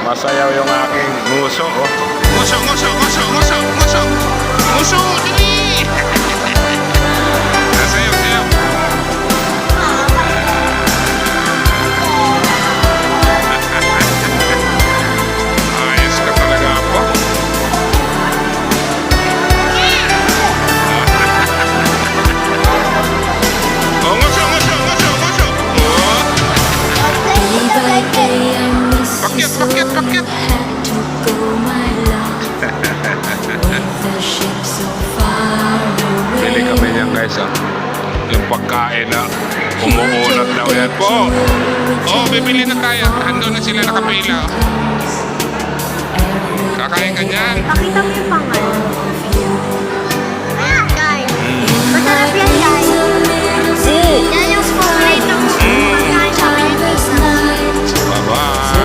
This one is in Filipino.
Masayaw yung aking nguso, oh. Nguso, nguso, nguso, nguso, nguso. Nguso, dali! Sayaw, sayaw. Ayos ka talaga ako. Oh, nguso, nguso, nguso, nguso. Oh. Pakyat, pakyat, pakyat. Bili kami niyan, guys, ah. Yung pagkain na umuunat daw yan po. Oh, bibili na tayo. Ando na sila nakapila. Kakain ka dyan. Pakita mo yung pangalan.